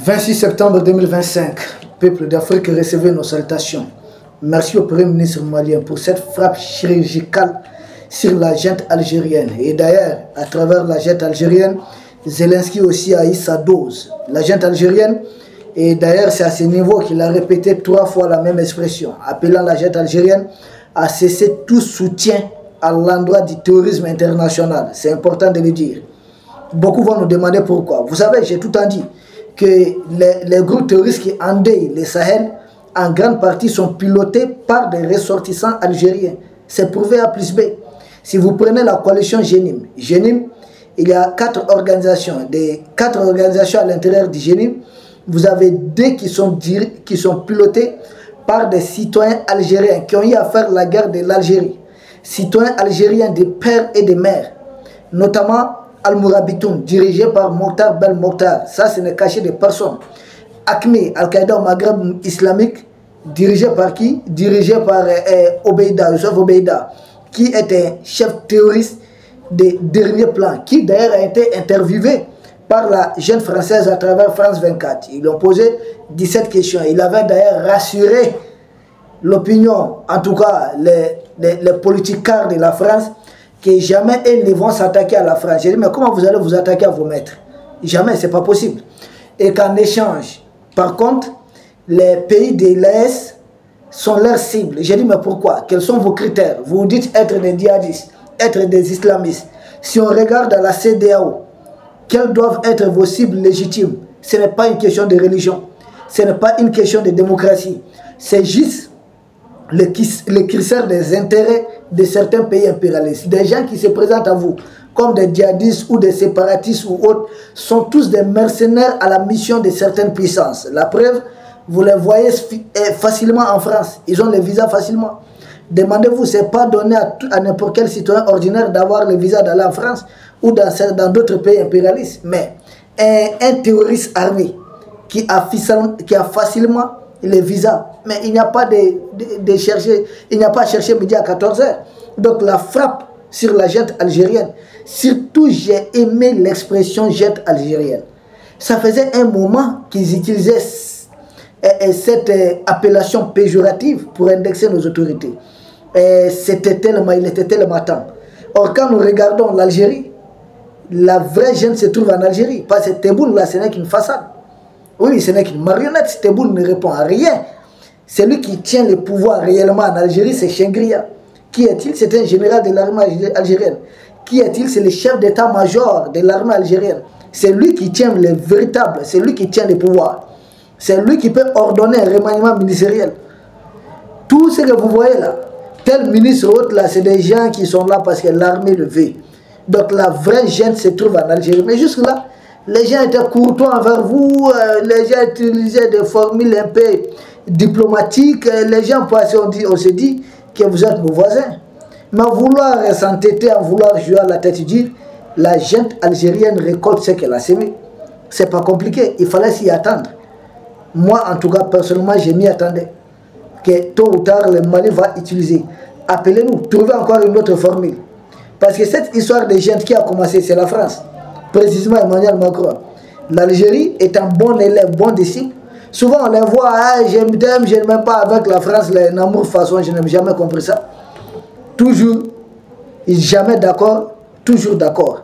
26 septembre 2025, peuple d'Afrique, recevez nos salutations. Merci au Premier ministre malien pour cette frappe chirurgicale sur la junte algérienne. Et d'ailleurs, à travers la junte algérienne, Zelensky aussi a eu sa dose. La junte algérienne, et d'ailleurs c'est à ce niveau qu'il a répété 3 fois la même expression, appelant la junte algérienne à cesser tout soutien à l'endroit du terrorisme international. C'est important de le dire. Beaucoup vont nous demander pourquoi. Vous savez, j'ai tout le temps dit que les groupes terroristes qui endeuillent les Sahel, en grande partie, sont pilotés par des ressortissants algériens. C'est prouvé A plus B. Si vous prenez la coalition Génim, il y a 4 organisations. Des 4 organisations à l'intérieur du Génim, vous avez 2 qui sont pilotées par des citoyens algériens qui ont eu à faire la guerre de l'Algérie. Citoyens algériens de pères et de mères, notamment Al-Mourabitoun, dirigé par Mokhtar Ben Mokhtar. Ça, ce n'est caché de personne. AQMI, Al-Qaïda au Maghreb islamique, dirigé par qui? Dirigé par Obeida, Youssef Obeida, qui est un chef terroriste de dernier plan, qui d'ailleurs a été interviewé par la jeune française à travers France 24. Ils lui ont posé 17 questions. Il avait d'ailleurs rassuré l'opinion, en tout cas les politiciens de la France, que jamais ils ne vont s'attaquer à la France. J'ai dit, mais comment vous allez vous attaquer à vos maîtres? Jamais, c'est pas possible. Et qu'en échange, par contre, les pays de l'Est sont leurs cibles. J'ai dit, mais pourquoi? Quels sont vos critères? Vous dites être des djihadistes, être des islamistes. Si on regarde à la CEDEAO, quelles doivent être vos cibles légitimes? Ce n'est pas une question de religion. Ce n'est pas une question de démocratie. C'est juste le critère des intérêts de certains pays impérialistes. Des gens qui se présentent à vous comme des djihadistes ou des séparatistes ou autres sont tous des mercenaires à la mission de certaines puissances. La preuve, vous les voyez facilement en France. Ils ont les visas facilement. Demandez-vous, ce n'est pas donné à n'importe quel citoyen ordinaire d'avoir le visa d'aller en France ou dans d'autres pays impérialistes. Mais un terroriste armé qui a facilement les visas, mais il n'y a pas de chercher, il n'y a pas à chercher midi à 14 h. Donc la frappe sur la junte algérienne, surtout j'ai aimé l'expression junte algérienne. Ça faisait un moment qu'ils utilisaient cette appellation péjorative pour indexer nos autorités. Il était tellement temps. Or quand nous regardons l'Algérie, la vraie junte se trouve en Algérie. Parce que Tebboune là, ce n'est qu'une façade. Oui, ce n'est qu'une marionnette. Tebboune ne répond à rien. Celui qui tient le pouvoir réellement en Algérie, c'est Chengria. Qui est-il? C'est un général de l'armée algérienne. Qui est-il? C'est le chef d'état-major de l'armée algérienne. C'est lui qui tient le véritable, c'est lui qui tient le pouvoir. C'est lui qui peut ordonner un remaniement ministériel. Tout ce que vous voyez là, tel ministre autre là, c'est des gens qui sont là parce que l'armée le veut. Donc la vraie junte se trouve en Algérie. Mais jusque là, les gens étaient courtois envers vous, les gens utilisaient des formules un peu diplomatiques, les gens passaient, on se dit que vous êtes nos voisins. Mais vouloir s'entêter, en vouloir jouer à la tête, dire la junte algérienne récolte ce qu'elle a semé. C'est pas compliqué, il fallait s'y attendre. Moi, en tout cas, personnellement, je m'y attendais. Que tôt ou tard, le Mali va utiliser. Appelez-nous, trouvez encore une autre formule. Parce que cette histoire de junte qui a commencé, c'est la France. Précisément Emmanuel Macron. L'Algérie est un bon élève, bon disciple. Souvent on les voit, ah, je m'aime, je ne m'aime pas avec la France, les amours façon, je n'ai jamais compris ça. Toujours, jamais d'accord, toujours d'accord.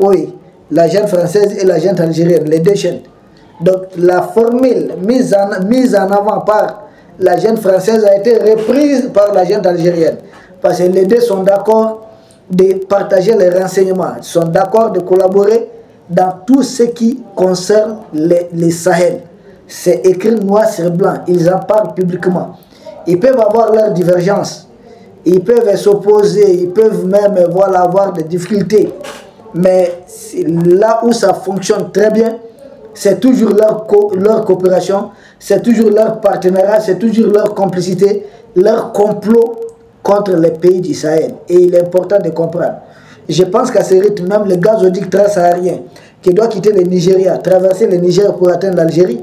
Oui, la junte française et la junte algérienne, les deux chaînes. Donc la formule mise en avant par la junte française a été reprise par la junte algérienne. Parce que les deux sont d'accord de partager les renseignements, ils sont d'accord de collaborer dans tout ce qui concerne les Sahel. C'est écrit noir sur blanc, ils en parlent publiquement. Ils peuvent avoir leurs divergences, ils peuvent s'opposer, ils peuvent même avoir des difficultés. Mais là où ça fonctionne très bien, c'est toujours leur coopération, c'est toujours leur partenariat, c'est toujours leur complicité, leur complot contre les pays du Sahel. Et il est important de comprendre. Je pense qu'à ce rythme, même le gazoduc transsaharien qui doit quitter le Nigeria, traverser le Niger pour atteindre l'Algérie,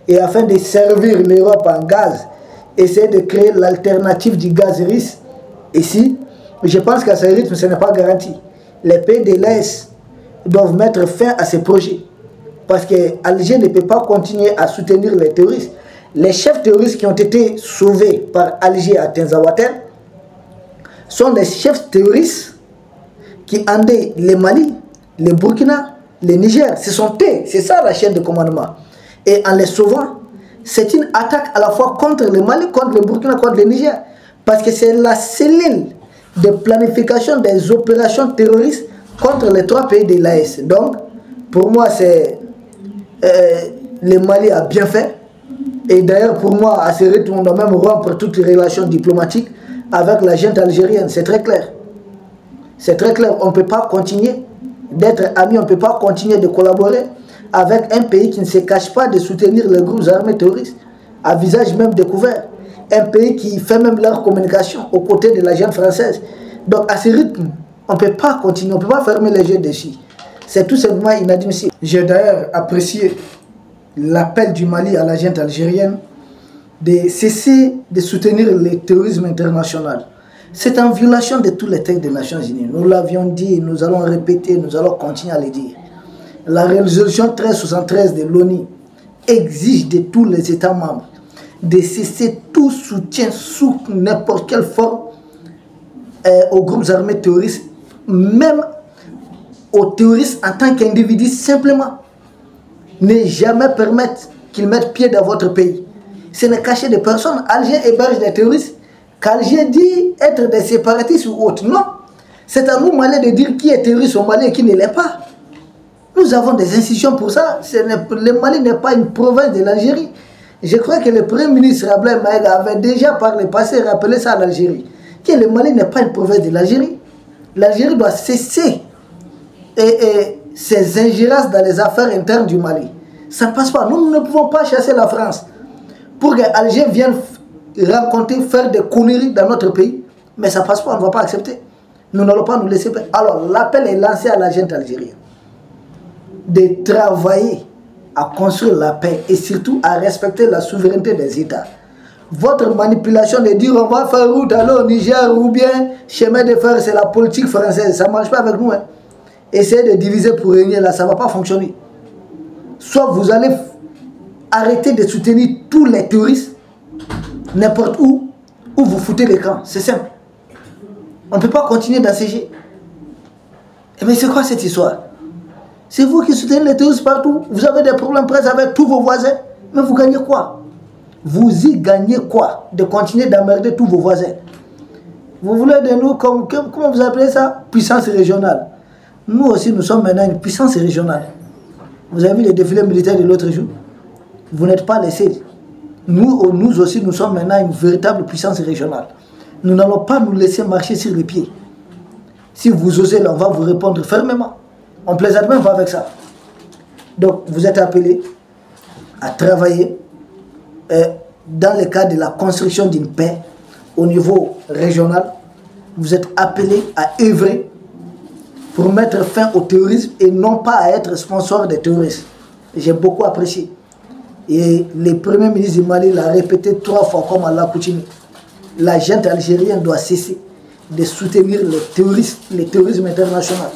et afin de servir l'Europe en gaz, essayer de créer l'alternative du gaz russe ici, je pense qu'à ce rythme, ce n'est pas garanti. Les pays de l'Est doivent mettre fin à ces projets. Parce que Alger ne peut pas continuer à soutenir les terroristes. Les chefs terroristes qui ont été sauvés par Alger à Tinzaouaten sont des chefs terroristes qui endaient les Mali, les Burkina, les Niger. Ce sont eux, c'est ça la chaîne de commandement. Et en les sauvant, c'est une attaque à la fois contre le Mali, contre le Burkina, contre le Niger. Parce que c'est la cellule de planification des opérations terroristes contre les 3 pays de l'AES. Donc, pour moi, c'est le Mali a bien fait. Et d'ailleurs, pour moi, à ce rythme, on doit même rompre toutes les relations diplomatiques avec la junte algérienne. C'est très clair. C'est très clair. On ne peut pas continuer d'être amis, on ne peut pas continuer de collaborer avec un pays qui ne se cache pas de soutenir les groupes armés terroristes, à visage même découvert. Un pays qui fait même leur communication aux côtés de la junte française. Donc, à ce rythme, on ne peut pas continuer, on ne peut pas fermer les yeux dessus. C'est tout simplement inadmissible. J'ai d'ailleurs apprécié l'appel du Mali à la junte algérienne de cesser de soutenir le terrorisme international. C'est en violation de tous les textes des Nations Unies. Nous l'avions dit, nous allons répéter, nous allons continuer à le dire. La résolution 1373 de l'ONU exige de tous les États membres de cesser tout soutien sous n'importe quelle forme aux groupes armés terroristes, même aux terroristes en tant qu'individus simplement. Ne jamais permettre qu'ils mettent pied dans votre pays. Ce n'est caché de personne. Alger héberge des terroristes. Qu'Alger dit être des séparatistes ou autres. Non. C'est à nous, Maliens, de dire qui est terroriste au Mali et qui ne l'est pas. Nous avons des institutions pour ça. Le Mali n'est pas une province de l'Algérie. Je crois que le Premier ministre Ablaye Maïga avait déjà par le passé rappelé ça à l'Algérie. Que le Mali n'est pas une province de l'Algérie. L'Algérie doit cesser ses ingérences dans les affaires internes du Mali. Ça ne passe pas. Nous ne pouvons pas chasser la France pour que Alger vienne rencontrer, faire des conneries dans notre pays. Mais ça ne passe pas, on ne va pas accepter. Nous n'allons pas nous laisser faire. Alors, l'appel est lancé à la junte algérienne de travailler à construire la paix et surtout à respecter la souveraineté des États. Votre manipulation de dire on va faire route alors au Niger ou bien chemin de fer, c'est la politique française. Ça ne marche pas avec nous. Hein. Essayez de diviser pour régner là, ça ne va pas fonctionner. Soit vous allez arrêter de soutenir tous les terroristes, n'importe où, ou vous foutez les camps. C'est simple. On ne peut pas continuer d'asséger. Mais c'est quoi cette histoire? C'est vous qui soutenez les terroristes partout. Vous avez des problèmes presque avec tous vos voisins. Mais vous gagnez quoi? Vous y gagnez quoi? De continuer d'emmerder tous vos voisins. Vous voulez de nous, comment vous appelez ça? Puissance régionale. Nous aussi, nous sommes maintenant une puissance régionale. Vous avez vu les défilés militaires de l'autre jour? Vous n'êtes pas les seuls. Nous aussi, nous sommes maintenant une véritable puissance régionale. Nous n'allons pas nous laisser marcher sur les pieds. Si vous osez, là, on va vous répondre fermement. On plaisante même pas avec ça. Donc, vous êtes appelés à travailler dans le cadre de la construction d'une paix au niveau régional. Vous êtes appelés à œuvrer pour mettre fin au terrorisme et non pas à être sponsor des terroristes. J'ai beaucoup apprécié. Et le Premier ministre du Mali l'a répété 3 fois comme à l'accoutumée. La junte algérienne doit cesser de soutenir le terrorisme international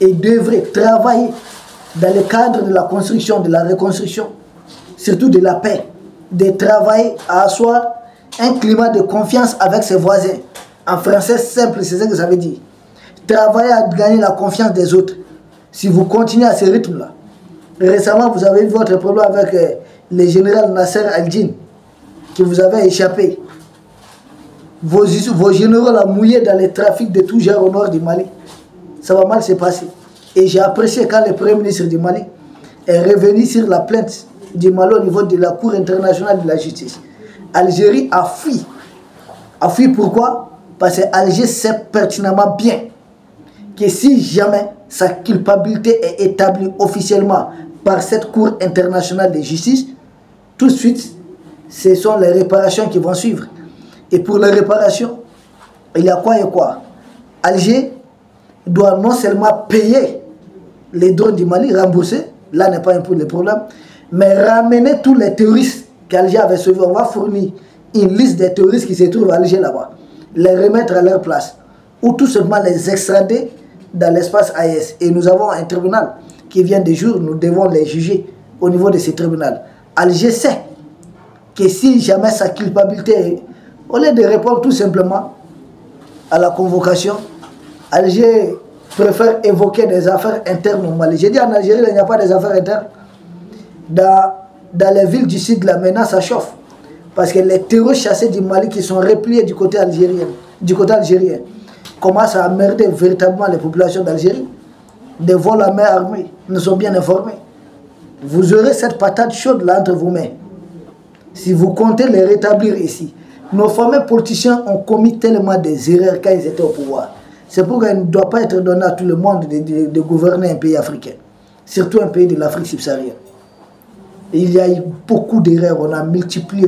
et devrait travailler dans le cadre de la construction, de la reconstruction, surtout de la paix, de travailler à asseoir un climat de confiance avec ses voisins. En français simple, c'est ça que ça veut dire. Travailler à gagner la confiance des autres. Si vous continuez à ce rythme-là, récemment vous avez eu votre problème avec le général Nasser Al-Din, qui vous avait échappé. Vos généraux l'ont mouillé dans les trafics de tout genre au nord du Mali. Ça va mal se passer. Et j'ai apprécié quand le Premier ministre du Mali est revenu sur la plainte du Mali au niveau de la Cour internationale de la justice. Algérie a fui. A fui pourquoi? Parce qu'Alger sait pertinemment bien que si jamais sa culpabilité est établie officiellement par cette Cour internationale de justice, tout de suite, ce sont les réparations qui vont suivre. Et pour les réparations, il y a quoi et quoi? Alger doit non seulement payer les drones du Mali, rembourser, là n'est pas un peu le problème, mais ramener tous les terroristes qu'Alger avait sauvés. On va fournir une liste des terroristes qui se trouvent à Alger là-bas, les remettre à leur place, ou tout simplement les extrader dans l'espace AES. Et nous avons un tribunal qui viennent des jours, nous devons les juger au niveau de ces tribunaux. Alger sait que si jamais sa culpabilité, au lieu de répondre tout simplement à la convocation, Alger préfère évoquer des affaires internes au Mali. J'ai dit en Algérie, il n'y a pas des affaires internes. Dans les villes du sud, la menace ça chauffe. Parce que les terroristes chassés du Mali qui sont repliés du côté algérien, commencent à emmerder véritablement les populations d'Algérie. Des vols à main armée, nous sommes bien informés. Vous aurez cette patate chaude là entre vos mains. Si vous comptez les rétablir ici, nos fameux politiciens ont commis tellement des erreurs quand ils étaient au pouvoir. C'est pourquoi il ne doit pas être donné à tout le monde de gouverner un pays africain, surtout un pays de l'Afrique subsaharienne. Il y a eu beaucoup d'erreurs, on a multiplié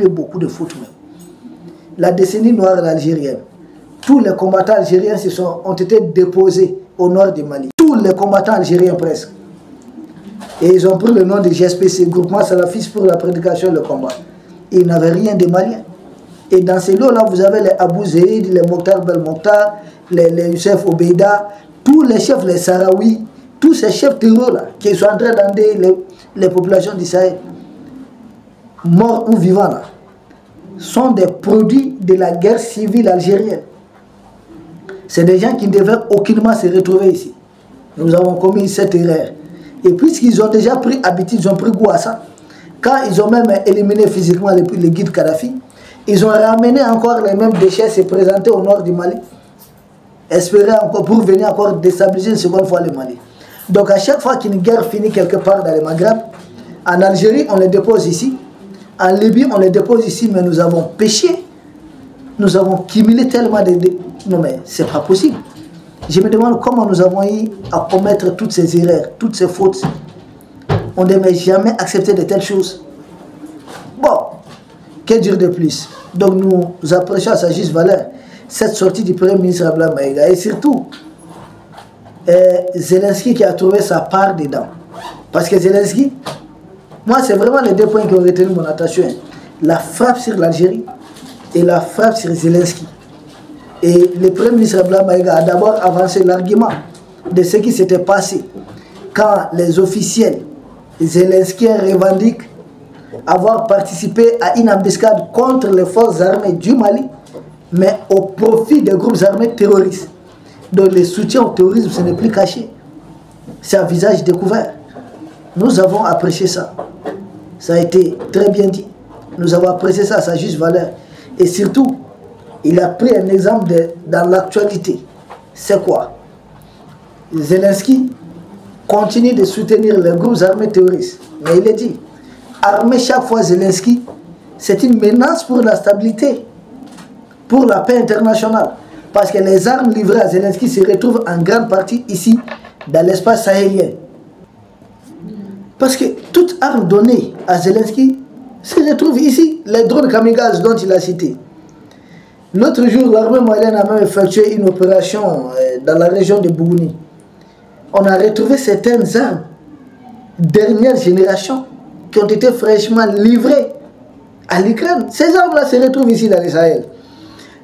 beaucoup de fautes même. La décennie noire algérienne, tous les combattants algériens ont été déposés au nord du Mali. Tous les combattants algériens presque. Et ils ont pris le nom de GSPC, Groupement Salafiste pour la prédication et le combat. Ils n'avaient rien de malien. Et dans ces lots-là, vous avez les Abou Zeid, les Mokhtar Belmokhtar, les Youssef Obeida, tous les chefs, les Sahraouis, tous ces chefs terroristes-là, qui sont en train d'enlever les populations du Sahel, morts ou vivants, là, sont des produits de la guerre civile algérienne. C'est des gens qui ne devaient aucunement se retrouver ici. Nous avons commis cette erreur. Et puisqu'ils ont déjà pris habitude, ils ont pris goût à ça, quand ils ont même éliminé physiquement le guide Kadhafi, ils ont ramené encore les mêmes déchets se présenter au nord du Mali, espérer encore pour venir encore déstabiliser une seconde fois le Mali. Donc à chaque fois qu'une guerre finit quelque part dans le Maghreb, en Algérie on les dépose ici, en Libye on les dépose ici, mais nous avons péché, nous avons cumulé tellement de... Non mais c'est pas possible. Je me demande comment nous avons eu à commettre toutes ces erreurs, toutes ces fautes. On ne devait jamais accepter de telles choses. Bon, que dire de plus? Donc nous apprécions à sa juste valeur cette sortie du Premier ministre Abdoulaye Maïga. Et surtout, Zelensky qui a trouvé sa part dedans. Parce que Zelensky, moi c'est vraiment les deux points qui ont retenu mon attention. La frappe sur l'Algérie et la frappe sur Zelensky. Et le Premier ministre Abdoulaye Maïga a d'abord avancé l'argument de ce qui s'était passé quand les officiels Zelenskiens revendiquent avoir participé à une embuscade contre les forces armées du Mali, mais au profit des groupes armés terroristes. Donc le soutien au terrorisme, ce n'est plus caché. C'est un visage découvert. Nous avons apprécié ça. Ça a été très bien dit. Nous avons apprécié ça à sa juste valeur. Et surtout, il a pris un exemple dans l'actualité. C'est quoi? Zelensky continue de soutenir les groupes armés terroristes. Mais il est dit, armer chaque fois Zelensky, c'est une menace pour la stabilité, pour la paix internationale. Parce que les armes livrées à Zelensky se retrouvent en grande partie ici, dans l'espace sahélien. Parce que toute arme donnée à Zelensky se retrouve ici, les drones kamikazes dont il a cité. L'autre jour, l'armée malienne a même effectué une opération dans la région de Bougouni. On a retrouvé certaines armes, dernière génération, qui ont été fraîchement livrées à l'Ukraine. Ces armes-là se retrouvent ici dans le Sahel.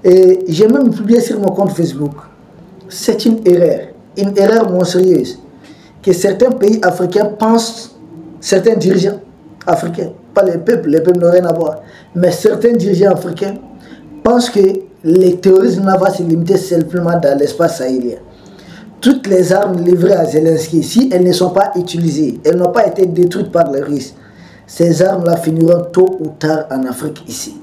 Et j'ai même publié sur mon compte Facebook. C'est une erreur monstrueuse, que certains pays africains pensent, certains dirigeants africains, pas les peuples n'ont rien à voir, mais certains dirigeants africains pensent que les terroristes ne vont se limiter simplement dans l'espace sahélien. Toutes les armes livrées à Zelensky, si elles ne sont pas utilisées, elles n'ont pas été détruites par les Russes, ces armes-là finiront tôt ou tard en Afrique ici.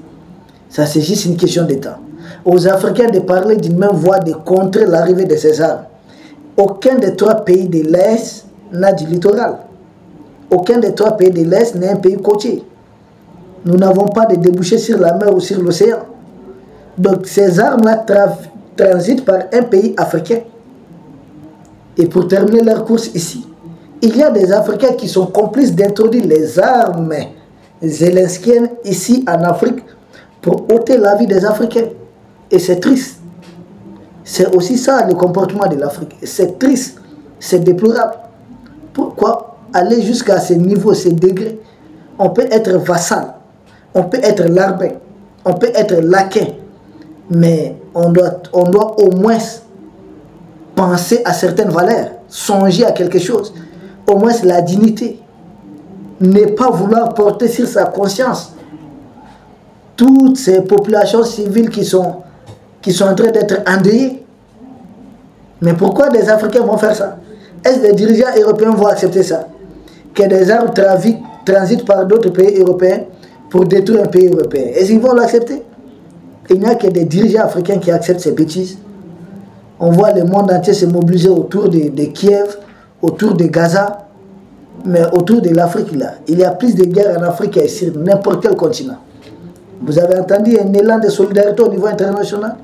Ça, c'est juste une question de temps. Aux Africains de parler d'une même voix de contrer l'arrivée de ces armes. Aucun des trois pays de l'Est n'a du littoral. Aucun des trois pays de l'Est n'est un pays côtier. Nous n'avons pas de débouchés sur la mer ou sur l'océan. Donc ces armes-là transitent par un pays africain. Et pour terminer leur course ici, il y a des Africains qui sont complices d'introduire les armes zelenskiennes ici en Afrique pour ôter la vie des Africains. Et c'est triste. C'est aussi ça le comportement de l'Afrique. C'est triste, c'est déplorable. Pourquoi aller jusqu'à ce niveau, ce degré? On peut être vassal, on peut être larbin, on peut être laquais, mais on doit au moins penser à certaines valeurs. songer à quelque chose, au moins la dignité. Ne pas vouloir porter sur sa conscience toutes ces populations civiles qui sont en train d'être endeuillées. Mais pourquoi des Africains vont faire ça? Est-ce que les dirigeants européens vont accepter ça? Que des armes transitent par d'autres pays européens pour détruire un pays européen. Est-ce qu'ils vont l'accepter? Il n'y a que des dirigeants africains qui acceptent ces bêtises. On voit le monde entier se mobiliser autour de Kiev, autour de Gaza, mais autour de l'Afrique, là. Il y a plus de guerres en Afrique que sur n'importe quel continent. Vous avez entendu un élan de solidarité au niveau international?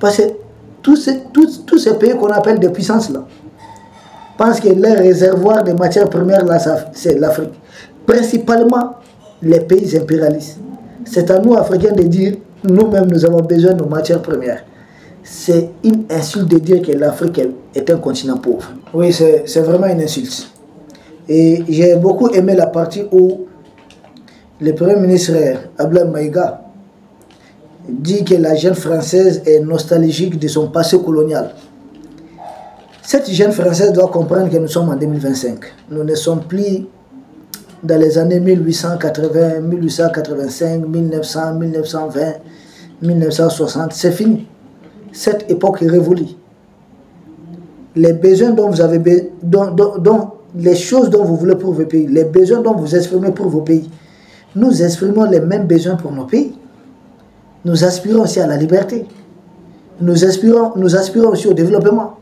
Parce que tous ces pays qu'on appelle des puissances, là, pensent que leur réservoir de matières premières, là, c'est l'Afrique. Principalement les pays impérialistes. C'est à nous, Africains, de dire, nous-mêmes, nous avons besoin de nos matières premières. C'est une insulte de dire que l'Afrique est un continent pauvre. Oui, c'est vraiment une insulte. Et j'ai beaucoup aimé la partie où le Premier ministre Abdoulaye Maïga dit que la jeune française est nostalgique de son passé colonial. Cette jeune française doit comprendre que nous sommes en 2025. Nous ne sommes plus dans les années 1880, 1885, 1900, 1920, 1960. C'est fini. Cette époque est révolue. Les besoins dont vous avez les choses dont vous voulez pour vos pays, les besoins dont vous exprimez pour vos pays, nous exprimons les mêmes besoins pour nos pays. Nous aspirons aussi à la liberté. Nous aspirons aussi au développement.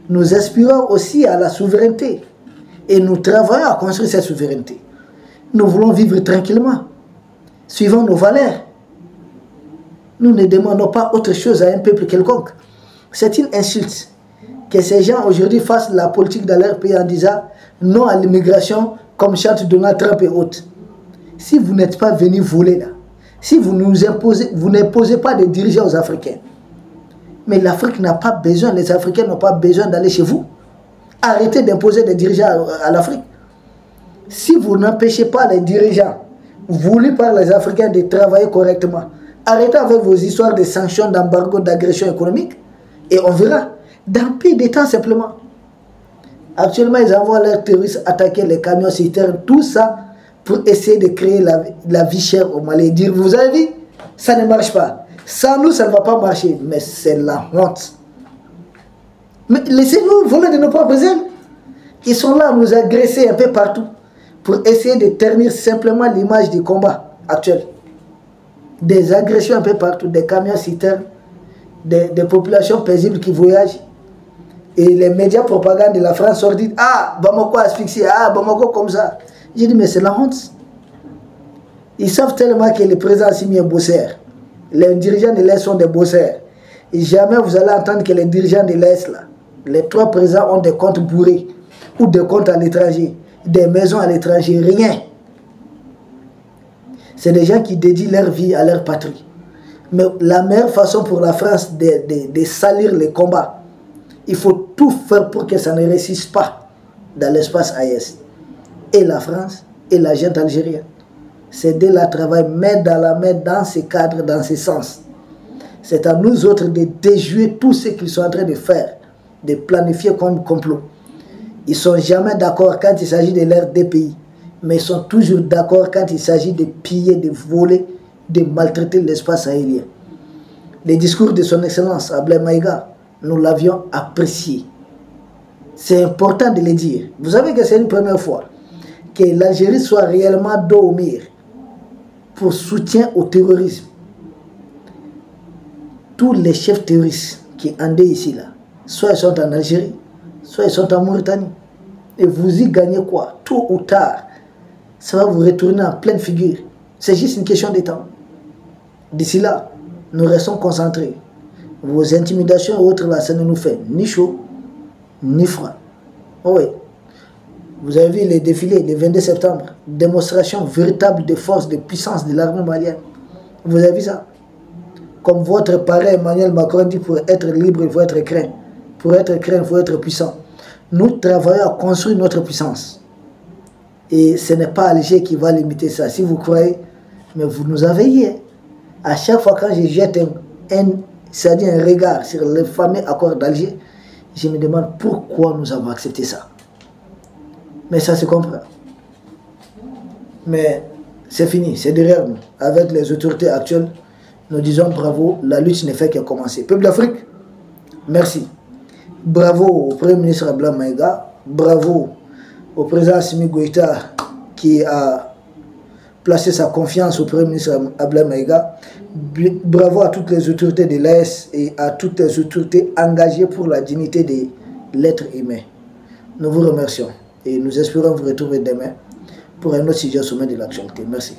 Nous aspirons aussi à la souveraineté. Et nous travaillons à construire cette souveraineté. Nous voulons vivre tranquillement, suivant nos valeurs. Nous ne demandons pas autre chose à un peuple quelconque. C'est une insulte que ces gens aujourd'hui fassent la politique dans leur pays en disant non à l'immigration comme chante Donald Trump et autres. Si vous n'êtes pas venus voler là, si vous nous imposez, vous n'imposez pas de dirigeants aux Africains. Mais l'Afrique n'a pas besoin, les Africains n'ont pas besoin d'aller chez vous. Arrêtez d'imposer des dirigeants à l'Afrique. Si vous n'empêchez pas les dirigeants voulus par les Africains de travailler correctement, arrêtez avec vos histoires de sanctions, d'embargo, d'agression économique et on verra. Dans peu de temps simplement. Actuellement, ils envoient leurs terroristes attaquer les camions citernes, tout ça pour essayer de créer la vie chère au Mali. Dire, vous avez vu, ça ne marche pas. Sans nous, ça ne va pas marcher. Mais c'est la honte. Mais laissez-nous voler de nos propres ailes. Ils sont là à nous agresser un peu partout pour essayer de ternir simplement l'image du combat actuel. Des agressions un peu partout, des camions citernes, des populations paisibles qui voyagent. Et les médias propagande de la France sortent disent ah, Bamako asphyxié, ah, Bamako comme ça. J'ai dit, mais c'est la honte. Ils savent tellement que le président Assimi est bosseur. Les dirigeants de l'Est sont des bosseurs. Et jamais vous allez entendre que les dirigeants de l'Est, là, les trois présidents ont des comptes bourrés ou des comptes à l'étranger, des maisons à l'étranger, rien. C'est des gens qui dédient leur vie à leur patrie. Mais la meilleure façon pour la France de salir les combats, il faut tout faire pour que ça ne réussisse pas dans l'espace AES. Et la France et la junte algérienne. C'est de la travail main dans la main dans ces cadres, dans ces sens. C'est à nous autres de déjouer tout ce qu'ils sont en train de faire, de planifier comme complot. Ils ne sont jamais d'accord quand il s'agit de leurs deux pays, mais ils sont toujours d'accord quand il s'agit de piller, de voler, de maltraiter l'espace aérien. Les discours de son Excellence Abdoulaye Maïga, nous l'avions apprécié. C'est important de le dire. Vous savez que c'est une première fois que l'Algérie soit réellement dos au mur pour soutien au terrorisme. Tous les chefs terroristes qui endeuillent ici, là, soit ils sont en Algérie, soit ils sont en Mauritanie. Et vous y gagnez quoi? Tôt ou tard, ça va vous retourner en pleine figure. C'est juste une question de temps. D'ici là, nous restons concentrés. Vos intimidations et autres, là, ça ne nous fait ni chaud, ni froid. Oh oui. Vous avez vu les défilés le 22 septembre, démonstration véritable de force, de puissance de l'armée malienne. Vous avez vu ça? Comme votre parrain Emmanuel Macron dit, pour être libre, il faut être craint. Pour être craint, il faut être puissant. Nous travaillons à construire notre puissance. Et ce n'est pas Alger qui va limiter ça. Si vous croyez, mais vous nous avez hier. À chaque fois quand je jette un regard sur le fameux accord d'Alger, Je me demande pourquoi nous avons accepté ça. Mais ça se comprend. Mais c'est fini, c'est derrière nous. Avec les autorités actuelles, nous disons bravo, la lutte ne fait que commencer. Peuple d'Afrique, merci. Bravo au Premier ministre Abdoulaye Maïga, bravo au président Assimi Goïta qui a placé sa confiance au Premier ministre Abdoulaye Maïga. Bravo à toutes les autorités de l'AS et à toutes les autorités engagées pour la dignité de l'être humain. Nous vous remercions et nous espérons vous retrouver demain pour un autre sujet au sommet de l'actualité. Merci.